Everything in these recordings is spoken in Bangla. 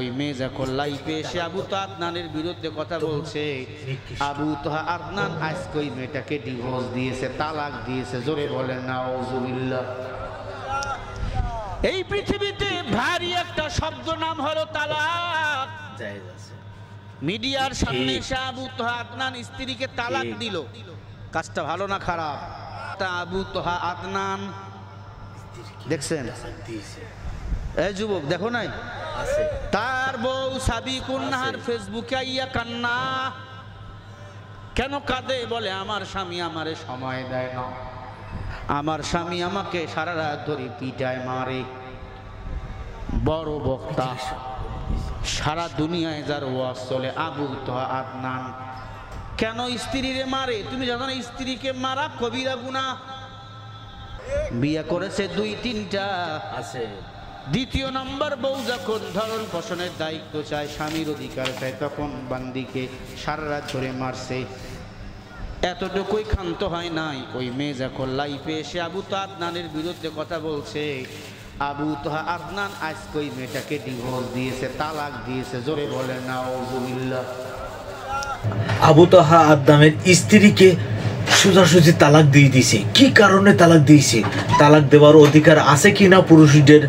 ওই মেয়ে যখন লাইফে এসে আবু তাহা আদনানের বিরুদ্ধে কথা বলছে, আবু তাহা আদনান আজকে ওই মেয়েটাকে ডিভোর্স দিয়েছে, তালাক দিয়েছে। জোরে বলেন নাউজুবিল্লাহ। এই পৃথিবীতে ভারী একটা শব্দ নাম হলো তালাক। মিডিয়ার সামনে এসে আবু তাহা আদনান স্ত্রীকে তালাক দিল। কাজটা ভালো না খারাপ? আবু তাহা আদনান দেখছেন? এই যুবক দেখো নাই, তার বউ সাবিকুন নাহার ফেসবুকে আইয়া কান্না। কেন কাঁদে? বলে আমার স্বামী আমারে সময় দেয় না, আমার স্বামী আমাকে সারা রাত ধরে পিটায় মারে। বড় বক্তা, সারা দুনিয়ায় যার ওয়াজ চলে আবু তাহা আদনান। কেন স্ত্রীরে মারে? তুমি জানো না স্ত্রীকে মারা কবিরা গুনাহ। বিয়ে করেছে 2-3টা আছে। দ্বিতীয় নম্বর বউ যখন ধরন পোষণের দায়িত্ব চায়, স্বামীর অধিকার চায়, তখন বান্দিকে সারা রাত ধরে মারছে। এতটুকুই ক্ষান্ত হয় নাই। ওই মেয়ে যখন লাইফে এসে আবু তাহা আদনানের বিরুদ্ধে কথা বলছে, আবু তাহা আদনান আজকে ওই মেয়েটাকে ডিভোর্স দিয়েছে, তালাক দিয়েছে। জোরে বলে নাউজুবিল্লাহ। আবু তাহা আদনানের স্ত্রীকে সোজাসুজি তালাক দিয়ে দিয়েছে। কি কারণে তালাক দিয়েছে? তালাক দেওয়ার অধিকার আছে কিনা পুরুষদের?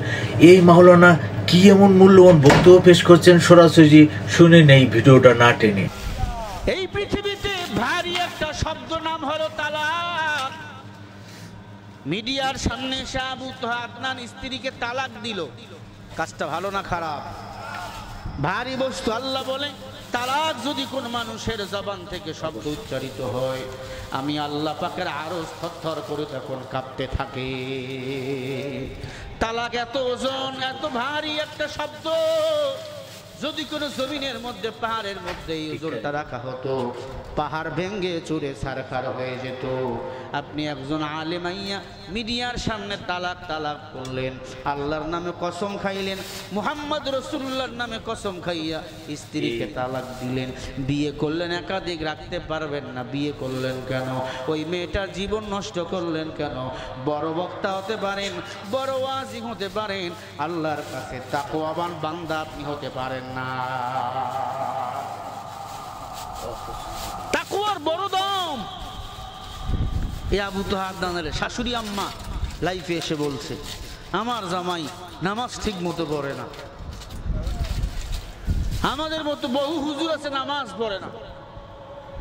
এই মাওলানা কি এমন মূল্যবান বক্তব্য পেশ করছেন, সরাসরি শুনে নেই ভিডিওটা না টেনে। এই পৃথিবীতে ভারী একটা শব্দ নাম হলো তালাক। মিডিয়ার সামনে এসে আবু তাহা আদনান স্ত্রীকে তালাক দিল। কাজটা ভালো না খারাপ? ভারী বস্তু। আল্লাহ বলে তালাক যদি কোন মানুষের জবান থেকে শব্দ উচ্চারিত হয়, আমি আল্লাহ পাকের আরো থরথর করে তখন কাঁপতে থাকে। তালাক এত ওজন, এত ভারী একটা শব্দ। যদি কোনো জমিনের মধ্যে, পাহাড়ের মধ্যে এই ওজনটা রাখা হতো, পাহাড় ভেঙ্গে চুরে ছারখার হয়ে যেত। আপনি একজন আলেম আইয়া মিডিয়ার সামনে তালাক তালাক করলেন, আল্লাহর নামে কসম খাইলেন, মুহাম্মদ রাসূলুল্লাহর নামে কসম খাইয়া স্ত্রীকে তালাক দিলেন। বিয়ে করলেন, একাধিক রাখতে পারবেন না, বিয়ে করলেন কেন? ওই মেয়েটার জীবন নষ্ট করলেন কেন? বড় বক্তা হতে পারেন, বড় ওয়াজি হতে পারেন, আল্লাহর কাছে তাকওয়াবান বান্দা আপনি হতে পারেন না। তাকওয়ার বড় দাম। এই আবু তাহা আদনানের শাশুড়ি আম্মা লাইফে এসে বলছে, আমার জামাই নামাজ ঠিক মতো পড়ে না। আমাদের মতো বহু হুজুর আছে নামাজ পড়ে না,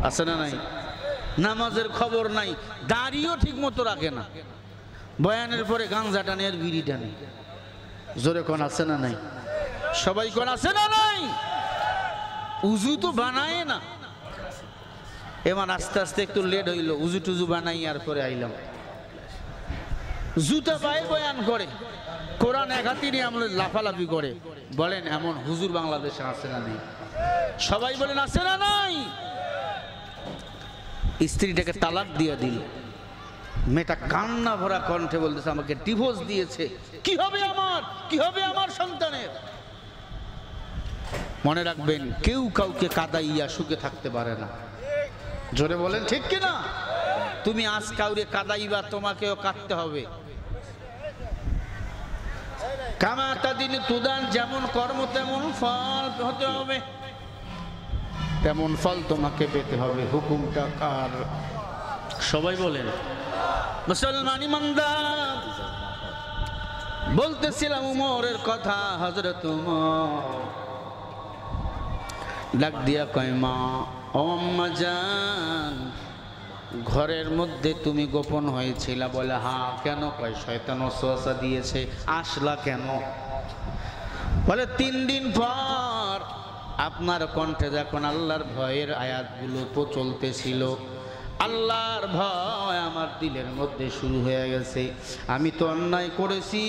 আছে না নাই? নামাজের খবর নাই, দাড়িও ঠিক মতো রাখে না, বয়ানের পরে গাঞ্জা টানে আর বিড়ি টানে। জোরে কোন আছে না নাই? সবাই কোন আছে না নাই? উজু তো বানায় না। এবার আস্তে আস্তে একটু লেট হইল, উজু টুজু বানাই আর পরে আইলাম। জুতা পায়ে বয়ান করে, কোরআন এক হাতি নিয়ে আমরা লাফালাফি করে। বলেন এমন হুজুর বাংলাদেশে আছে না নেই? সবাই বলেন আছে না নাই? স্ত্রীটাকে তালাক দিয়ে দিল। মেয়েটা কান্না ভরা কণ্ঠে বলতেছে, আমাকে ডিভোর্স দিয়েছে, কি হবে আমার, কি হবে আমার সন্তানের? মনে রাখবেন, কেউ কাউকে কাদাইয়া সুখে থাকতে পারে না। জোরে বলেন ঠিক কিনা? তুমি আজ কাউরে কাদাইবা, তোমাকেও কাঁদতে হবে। কামাতা দিন তুদান, যেমন কর্ম তেমন ফল হতে হবে, তেমন ফল তোমাকে পেতে হবে। হুকুমটা কার? সবাই বলেন মুসলমান ইমানদার। বলতেছিলাম উমরের কথা, হযরত উমর ডাক দিয়া কয়, মা ও আম্মা জান, ঘরের মধ্যে তুমি গোপন হয়েছিল? বলে হ্যাঁ। কেন? কয় শয়তান ওয়াসওয়াসা দিয়েছে। আসলা কেন? বলে 3 দিন পর আপনার কণ্ঠে যখন আল্লাহর ভয়ের আয়াতগুলো চলতেছিল, আল্লাহর ভয় আমার দিলের মধ্যে শুরু হয়ে গেছে। আমি তো অন্যায় করেছি,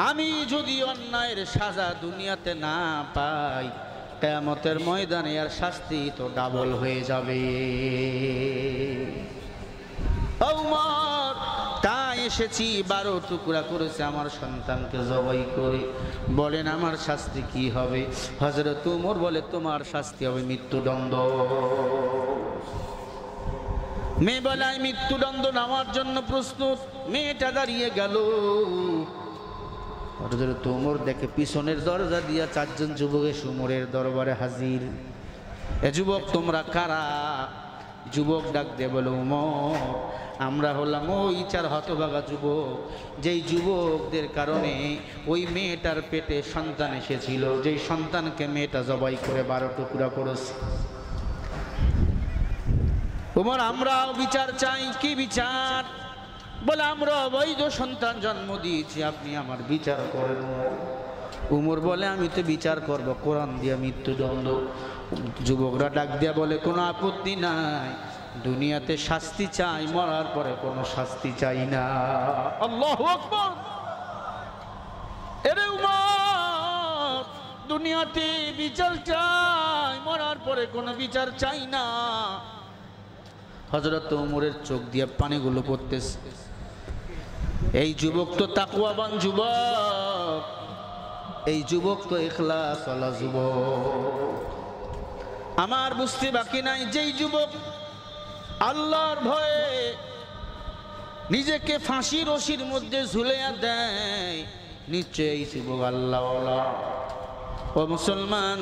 আমি যদি অন্যায়ের সাজা দুনিয়াতে না পাই, কিয়ামতের ময়দানে আর শাস্তি তো ডাবল হয়ে যাবে। ওমর তাই এসেছি, 12 টুকরা করেছে আমার সন্তানকে জবাই করে। বলেন আমার শাস্তি কি হবে? হযরত ওমর বলে, তোমার শাস্তি হবে মৃত্যুদণ্ড। মেয়ে বলে, আমি মৃত্যুদণ্ড নেওয়ার জন্য প্রস্তুত। মেয়েটা দাঁড়িয়ে গেল, হযরত ওমর দেখে পিছনের দরজা দিয়া 4 জন যুবক এসে ওমরের দরবারে হাজির। এ যুবক তোমরা কারা? যুবক ডাক দিয়ে বলে, ওমর আমরা হলাম ওই 4 হতভাগা যুবক, যেই যুবকদের কারণে ওই মেয়েটার পেটে সন্তান এসেছিল, যেই সন্তানকে মেয়েটা জবাই করে 12 টুকরা করেছে। ওমর আমরাও বিচার চাই। কি বিচার? বলে আমরা অবৈধ সন্তান জন্ম দিয়েছি, আপনি আমার বিচার করেন। উমর বলে আমি তো বিচার করব কোরআন দিয়া মৃত্যুদণ্ড। যুবকরা ডাক দিয়া বলে কোনো আপত্তি নাই, দুনিয়াতে শাস্তি চাই, মরার পরে কোনো শাস্তি চাই না। আল্লাহু আকবার। এরে উমর, দুনিয়াতে বিচার চাই, মরার পরে কোনো বিচার চাই না। হযরত ওমরের চোখ দিয়ে পানিগুলো পড়তেছে। এই যুবক তো তাকওয়াবান যুবক, এই যুবক তো ইখলাসওয়ালা যুবক। আমার বুঝতে বাকি নাই, যেই যুবক আল্লাহর ভয়ে নিজেকে ফাঁসি রশির মধ্যে ঝুলিয়ে দেয়, নিশ্চয়ই এই যুবক আল্লাহওয়ালা। ও মুসলমান,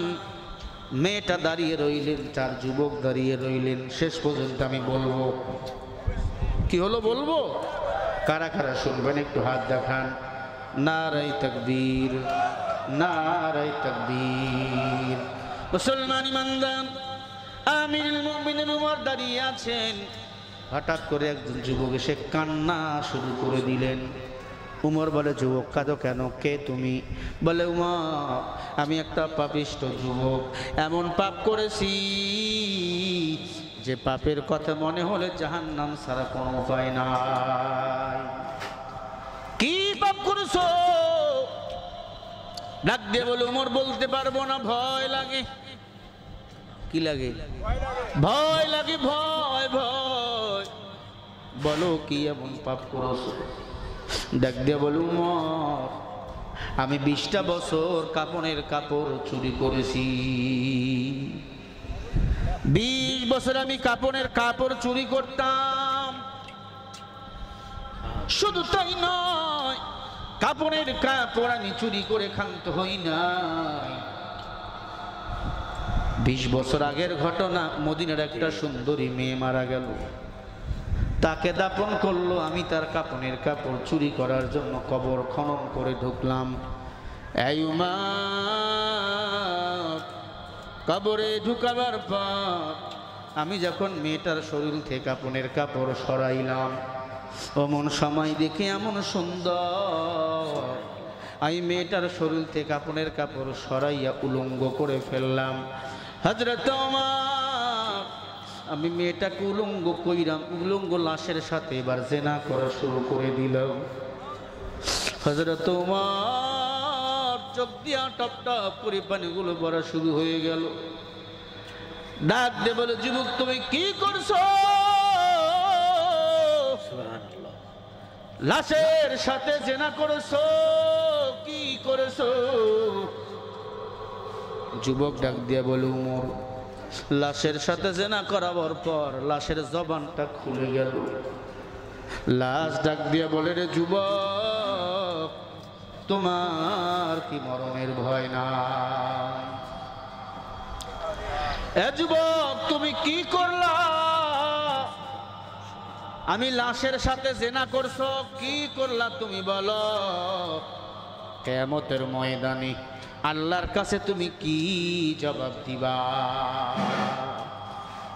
মেয়েটা দাঁড়িয়ে রইলেন, 4 যুবক দাঁড়িয়ে রইলেন। শেষ পর্যন্ত আমি বলবো, কি হলো বলবো? কারা কারা শুনবেন একটু হাত দেখান। নারায়ে তাকবীর, নারায়ে তাকবীর। মুসলমান ইমানদার, আমিরুল মুমিনিন ওমর দাঁড়িয়ে আছেন। হঠাৎ করে একজন যুবক এসে কান্না শুরু করে দিলেন। উমর বলে, যুবক কাঁদো কেন? কে তুমি? বলে, উমর আমি একটা পাপিষ্ঠ যুবক, এমন পাপ করেছি যে পাপের কথা মনে হলে জাহান্নাম ছাড়া কোনো উপায় নাই। কি পাপ করেছো? ডাক দিয়ে বলে, উমর বলতে পারবো না, ভয় লাগে। কি লাগে? ভয় লাগে, ভয় ভয়। বলো কি এমন পাপ করেছো? ডাক দিয়ে বলে, উমর আমি 20টা বছর কাপনের কাপড় চুরি করেছি। 20 বছর আমি কাপনের কাপড় চুরি করতাম। শুধু তাই নয়, কাপনের কাপড় আমি চুরি করে ক্ষান্ত হই নাই। 20 বছর আগের ঘটনা, মদিনার একটা সুন্দরী মেয়ে মারা গেল, তাকে দাফন করলো। আমি তার কাপনের কাপড় চুরি করার জন্য কবর খনন করে ঢুকলাম। এই উমর, কবরে ঢুকাবার পর আমি যখন মেয়েটার শরীর থেকে কাপনের কাপড় সরাইলাম, অমন সময় দেখে এমন সুন্দর, আমি মেয়েটার শরীর থেকে কাপনের কাপড় সরাইয়া উলঙ্গ করে ফেললাম। হযরত ওমর, আমি মেয়েটাকে উলঙ্গ কইরাম, উলঙ্গ লাশের সাথে এবার জেনা করা শুরু করে দিলাম। হযরত ওমর চোখ দিয়া টপ টপ করে পানিগুলো পড়া শুরু হয়ে গেল। ডাক দিয়ে বলে, যুবক তুমি কি করছো? লাশের সাথে জেনা করেছো, কি করেছো? যুবক ডাক দিয়ে বলে, উমর লাশের সাথে জেনা করাবার পর লাশের জবানটা খুলে গেল। লাশ ডাক দিয়ে বলে, রে যুবক তোমার কি মরণের ভয় না? এ যুবক তুমি কি করলা? আমি লাশের সাথে জেনা করছো, কি করলা তুমি বলো? কিয়ামতের ময়দানে আল্লাহর কাছে তুমি কি জবাব দিবা?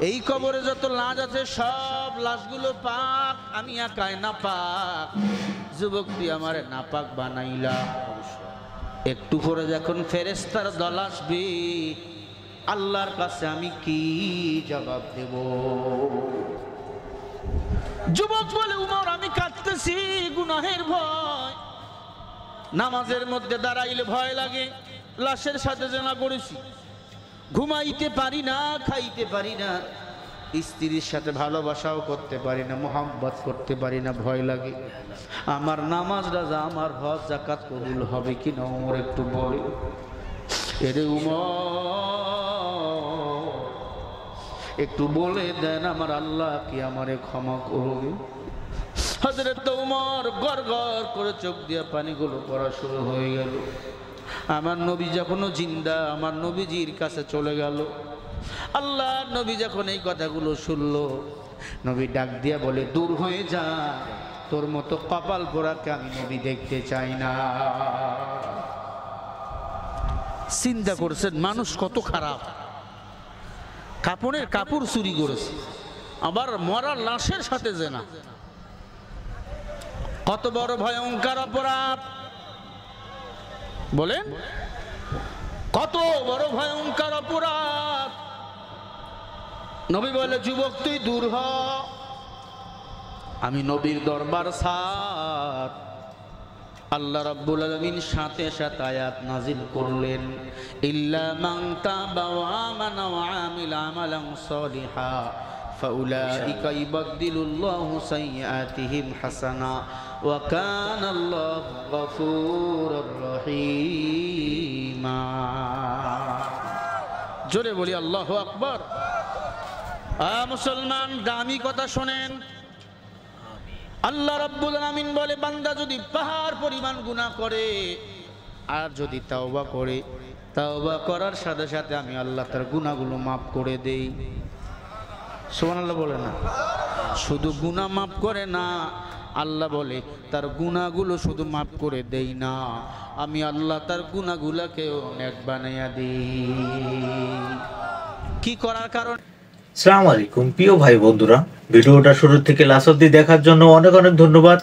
এই কবরে যত লাশ আছে সব লাশগুলো পাক, আমি একাই না পাক। যুবক তুই আমারে নাপাক বানাইলা, একটু পরে যখন ফেরেশতার দল আসবে আল্লাহর কাছে আমি কি জবাব দেব? যুবক বলে, উমর আমি কাঁদতেছি গুনাহের ভয়, নামাজের মধ্যে দাঁড়াইলে ভয় লাগে, লাশের সাথে জেনা করেছি, ঘুমাইতে পারি না, খাইতে পারি না, স্ত্রীর সাথে ভালোবাসাও করতে পারি না, মোহাম্মত করতে পারি না, ভয় লাগে। আমার নামাজ রাজা, আমার হজ যাকাত কবুল হবে কিনা উমর একটু বলে। এরে উমর একটু বলে দেন আমার আল্লাহ কি আমারে ক্ষমা করবে? হযরত ওমর গড় গড় করে চোখ দিয়ে পানিগুলো পড়া শুরু হয়ে গেল। আমার নবী যখনও জিন্দা, আমার নবীজির কাছে চলে গেল। আল্লাহ নবী যখন এই কথাগুলো শুনলো, নবী ডাক দিয়া বলে, দূর হয়ে যা, তোর মতো কপাল পোড়াকে আমি নবী দেখতে চাই না। চিন্তা করছেন মানুষ কত খারাপ, কাপড়ের কাপড় চুরি করেছে, আবার মরা লাশের সাথে জেনা। কত বড় ভয়ঙ্কর অপরাধ বলেন, কত বড় ভয়ঙ্কর অপরাধ। নবী বলে, যুবক তুই দূর হ, আমি নবীর দরবার ছাড়। আল্লাহ রাব্বুল আলামিন সাথে সাথে আয়াত নাজিল করলেন, ইল্লা মান তাবা ওয়া আমানা ওয়া আমিলা আমালান সালিহা ফাউলাইকা ইউবাদদিলুল্লাহু সাইয়্যাতিহিম হাসানা ওয়া কানাল্লাহু গফুরুর রহিমা। জোরে বলি আল্লাহু আকবার। মুসলমান, দামি কথা শোনেন। আল্লাহ রাব্বুল আলামিন বলে, বান্দা যদি পাহাড় পরিমাণ গুনাহ করে আর যদি তাওবা করে, তাওবা করার সাথে সাথে আমি আল্লাহ তার গুনাহগুলো মাফ করে দেই। সুবহানাল্লাহ বলে না, শুধু গুনাহ মাফ করে না, আল্লাহ বলে তার গুনাহগুলো শুধু মাফ করে দেই না, আমি আল্লাহ তার গুনাহগুলোকেও নেক বানাইয়া দিই। কি করার কারণ? আসসালামু আলাইকুম প্রিয় ভাই বন্ধুরা, ভিডিওটা শুরু থেকে লাস্ট অবধি দেখার জন্য অনেক অনেক ধন্যবাদ।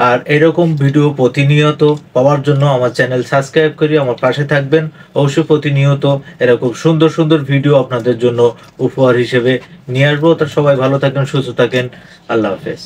আর এরকম ভিডিও প্রতিনিয়ত পাওয়ার জন্য আমার চ্যানেল সাবস্ক্রাইব করে আমার পাশে থাকবেন। অবশ্যই প্রতিনিয়ত এরকম সুন্দর সুন্দর ভিডিও আপনাদের জন্য উপহার হিসেবে নিয়ে আসবো। তা সবাই ভালো থাকেন, সুস্থ থাকেন, আল্লাহ হাফেজ।